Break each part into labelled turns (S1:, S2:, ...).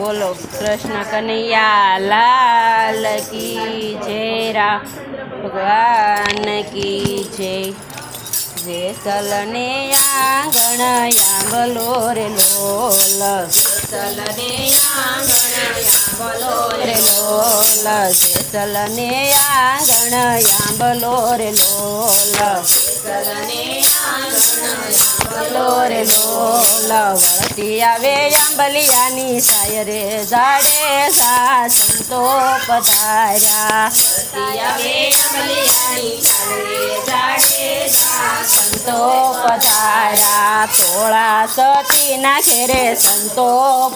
S1: बोलो कृष्ण कन्हैया लाल की जय, राम भगवान की जय। जेसलने आंगण यांबलो रे लोल, जेसलने आंगण यांबलो रे लोल, जेसलने आंगण यांबलो रे लोल, जेसलने आंगण यांबलो रे लोल। वळती आवे आंबलियानी साय रे झाडे सा संतो पधार्या, वळती आवे आंबलियानी साय रे झाडे सा संतो पधार्या। तोळा सतीना घेरे संतो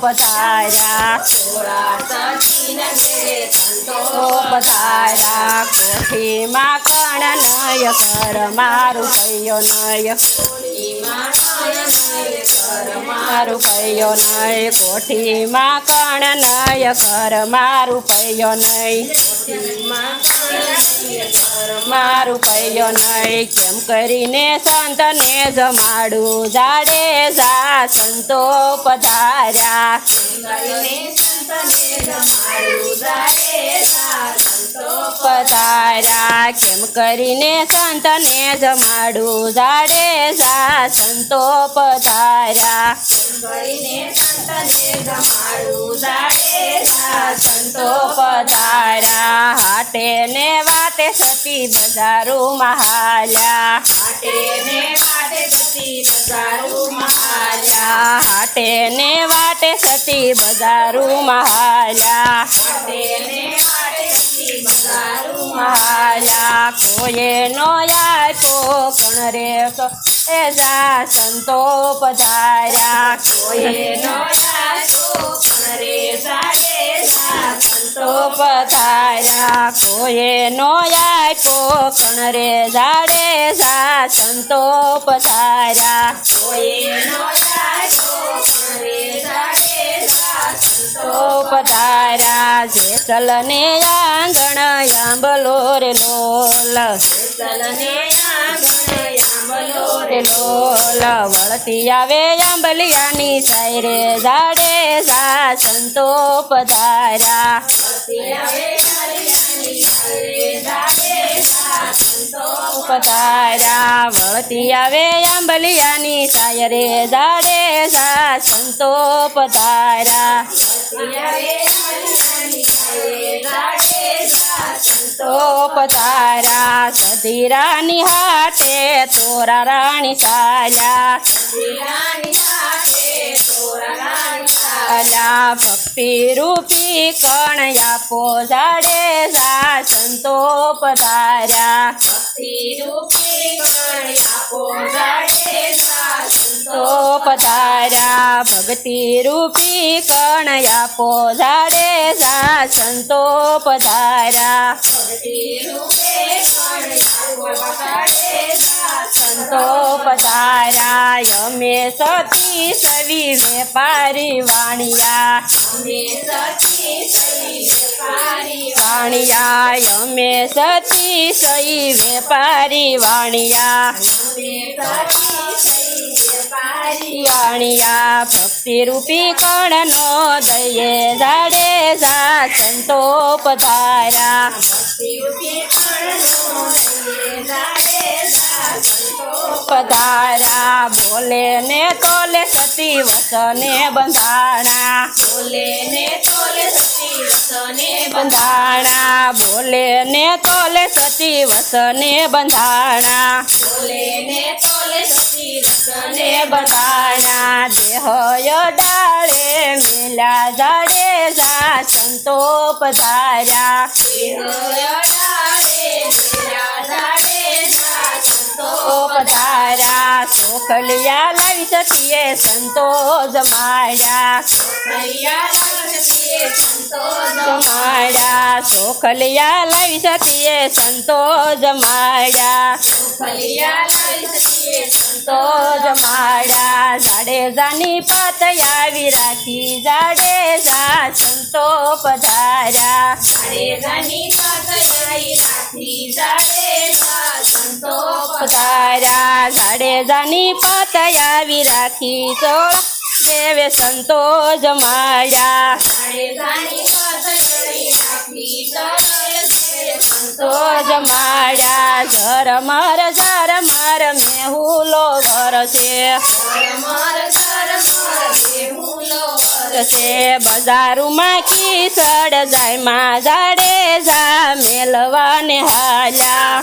S1: पधार्या, तोळा सतीना घेरे संतो पधार्या। कोठीमा कण नय कर मारू कयो नय, कोठीमा कण नय कर मारू कयो नय, कोठीमा कण नय कर मारू कयो नय, कोठीमा कण नय कर मारू कयो नय। केम करीने संतने जमाडू झाडे सा संतो पधार्या, केम करीने संतने जमाडू झाडे सा संतो पधार्या। केम करीने संतने जमाडू झाडे सा संतो पधार्या, केम करीने संतने जमाडू झाडे सा संतो पधार्या। हाटे ने वाटे सती बजारू महाल्या, हाटे ने वाटे सती बजारू महाल्या, हाटे ने वाटे सती बजारू महाल्या, हाटे ने वाटे सती बजारू महाल्या। कोये नो याको कण रे तो एजा संतो पधार्या, कोये नो याको कण रे झाडे सा संतो पधार्या, कोये नो याको कण रे झाडे सा संतो पधार्या, कोये नो याको कण रे झाडे सा संतो पधार्या। जेसलने आंगण यांबलो रे लोल, जेसलने आंगण यांबलो रे लोल। वळती आवे आंबलियानी साय रे झाडे सा संतो पधार्या, वळती आवे आंबलियानी साय रे झाडे सा संतो पधार्या, वळती आवे आंबलियानी साय रे झाडे सा संतो पधार्या, वळती आवे आंबलियानी साय रे झाडे सा संतो पधार्या। सधीरानी हाटे तोरा राणी चाल्या, सधीरानी हाटे तोरा राणी चाल्या। भक्ती रूपी कण यापो झाडे सा संतो पधार्या, भक्ती रूपी कण यापो झाडे सा संतो पधार्या। भक्ती रूपी कण यापो झाडे सा संतो पधार्या, भक्ती रूपी कण यापो झाडे सा संतो पधार्या। यमे सती सवी वेपारी वाणिया, यमे सती सवी वेपारी वाणिया, यमे सती सई वेपारी वाणिया, यमे सती सई वेपारी वाणिया। भक्ति रूपी कण नो दये झाडे सा संतो पधार्या, भक्ति रूपी कण नो दये झाडे सा संतो पधार्या। बोले ने तोले सती वसने बंधाणा, बोले ने तोले सती वसने बंधाणा, बोले ने तोले सती वसने बंधाणा, बोले ने तोले सती वसने बंधाणा। देह डाळे मेल्या झाडे सा संतो पधार्या, देह डाळे मेल्या झाडे सा संतो पधार्या। सोखलिया लावी सतीये संतो जमाड्या, सोखलिया लावी सतीये संतो जमाड्या, सोखलिया लावी सतीये संतो जमाड्या, सोखलिया लावी सतीये संतो जमाड्या। झाडे जानी पात यावी राखी झाडे सा संतो पधार्या, झाडे जानी पात यावी राखी झाडे सा संतो पधार्या। झाडे जानी पात यावी राखी सोळा देवे संतो जमाड्या, સંતો જમાડ્યા ઝરમર મેહુલો વરસે બજારમાં કિસડ જાય માં જાડેજા મેલવાને હાલ્યા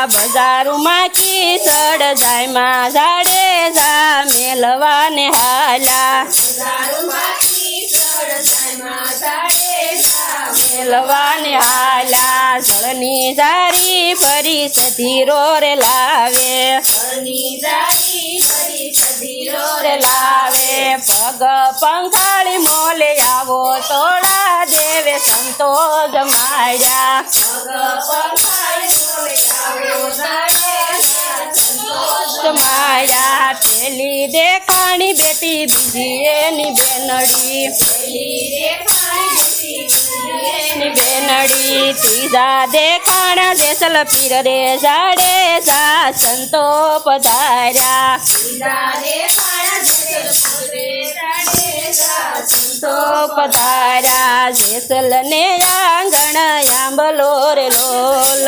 S1: બજારમાં કિસડ જાય માં જાડેજા મેલવાને હાલ્યા મેલવાને હાલ્યા જળની જારી ફરી સધીરો રે લાવે પગ પંખાળી મોલે આવો તોળા દેવે સંતો જમાડ્યા જમાડ્યા પેલી દેખાણી બેટી બીજી એની બેનડી ત્રીજા દેખાણા જેસલ પીર રે જાડેજા સંતો પધાર્યા જેસલ ને આંગણ આંબલો રે લોલ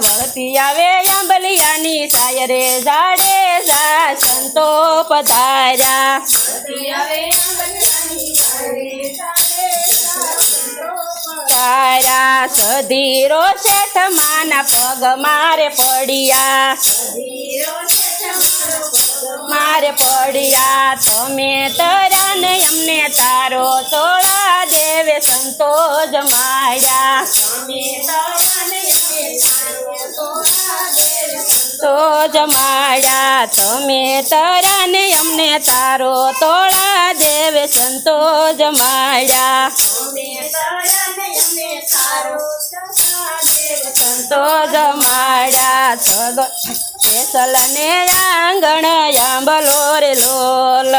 S1: વળતી આવે આંબલિયાની સાય રે જાડેજા સંતો પધાર્યા સધીરો શેઠ માના પગ મારે પડ્યા તમે તર્યા ને અમને તારો તોળા દેવે સંતો જમાડ્યા તમે તર્યા ને અમને તારો તોળા દેવે સંતો જમાડ્યા સંતો જમાડ્યા જેસલ ને આંગણ આંબલો રે લોલ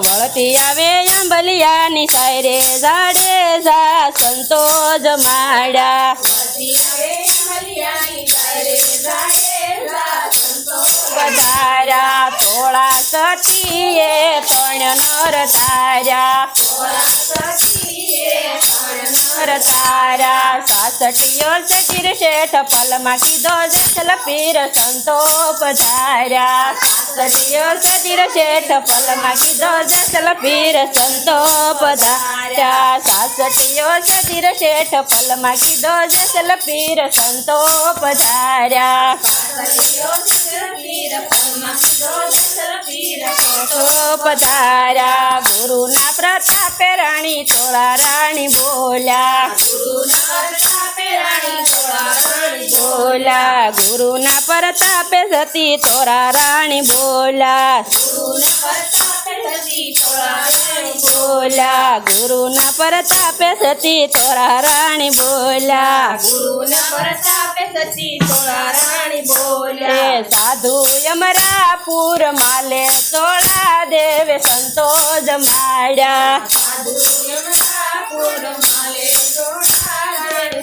S1: વળતી આવે આંબલિયાની સાય રે જાડેજા સંતો જમાડ્યા પધાર્યા તોળા સતીએ ત્રણ નર તાર્યા સાસટીઓ સતીર શેઠ પલમાં કીધો જેસલ પીર સંતો પધાર્યા સાસટીઓ સતીર શેઠ પલમાં કીધો જેસલ પીર સંતો પધાર્યા સાસટીઓ સતીર શેઠ પલમાં કીધો જેસલ પીર સંતો પધાર્યા પધાર્યા ગુરુના પ્રતાપે રાણી તોળા રાણી બોલ્યા ગુરુના પ્રતાપે સતી તોરા રાણી બોલ્યા ગુરુના પ્રતાપે સતી તોરા રાણી બોલ્યા સાધુ યમરાપુર માલે તોળા દેવે સંતો જમાડ્યા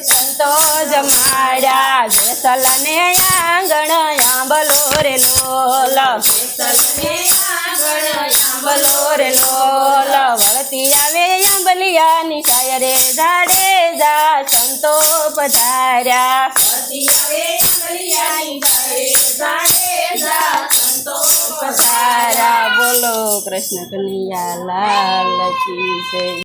S1: સંતો જમાડ્યા જેસલ ને આંગણ આંબલો રે લોલ વળતી આવે આંબલિયાની સાય રે જાડેજા સંતો પધાર્યા બોલો કૃષ્ણ કનૈયા લાલ કી જય.